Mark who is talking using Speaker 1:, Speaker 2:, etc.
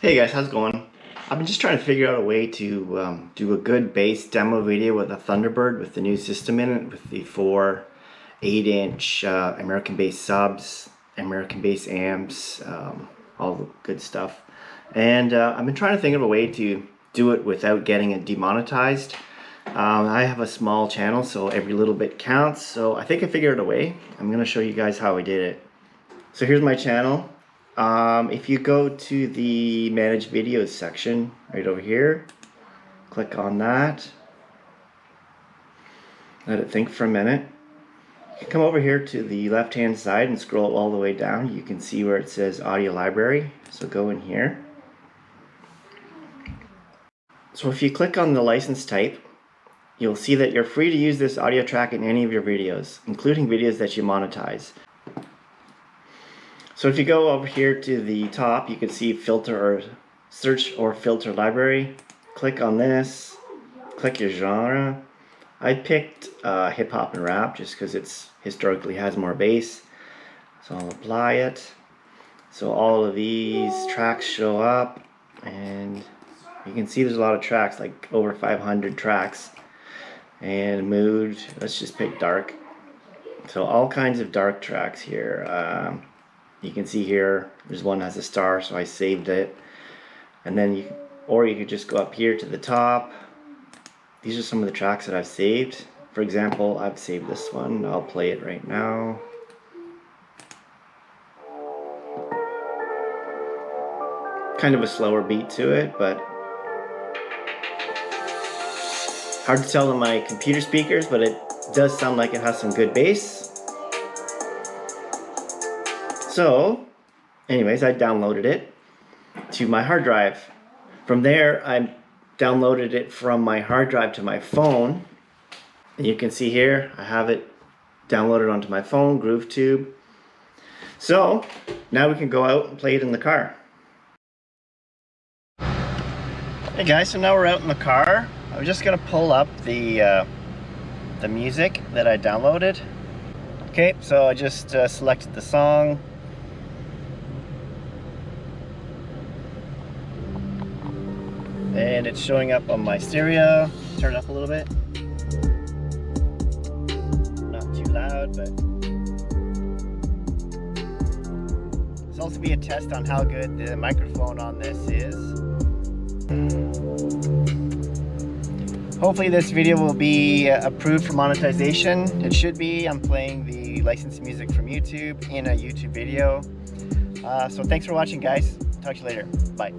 Speaker 1: Hey guys, how's it going? I've been just trying to figure out a way to do a good bass demo video with a Thunderbird with the new system in it, with the four 8-inch American bass subs, American bass amps, all the good stuff. And I've been trying to think of a way to do it without getting it demonetized. I have a small channel, so every little bit counts. So I think I figured a way. I'm going to show you guys how I did it. So here's my channel. If you go to the Manage Videos section right over here, click on that, let it think for a minute. You can come over here to the left hand side and scroll all the way down. You can see where it says Audio Library, so go in here. So if you click on the license type, you'll see that you're free to use this audio track in any of your videos, including videos that you monetize. So if you go over here to the top, you can see filter or search or filter library. Click on this, click your genre. I picked hip hop and rap just because it's historically has more bass. So I'll apply it. So all of these tracks show up, and you can see there's a lot of tracks, like over 500 tracks. And mood, let's just pick dark. So all kinds of dark tracks here. You can see here, there's one that has a star, so I saved it. And then you could just go up here to the top. These are some of the tracks that I've saved. For example, I've saved this one. I'll play it right now. Kind of a slower beat to it, but hard to tell on my computer speakers, but it does sound like it has some good bass. So, anyways, I downloaded it to my hard drive. From there, I downloaded it from my hard drive to my phone. And you can see here, I have it downloaded onto my phone, GrooveTube. So, now we can go out and play it in the car. Hey guys, so now we're out in the car. I'm just gonna pull up the music that I downloaded. Okay, so I just selected the song. And it's showing up on my stereo. Turn it up a little bit. Not too loud, but this will also be a test on how good the microphone on this is. Hopefully this video will be approved for monetization. It should be. I'm playing the licensed music from YouTube in a YouTube video. So thanks for watching, guys. Talk to you later. Bye.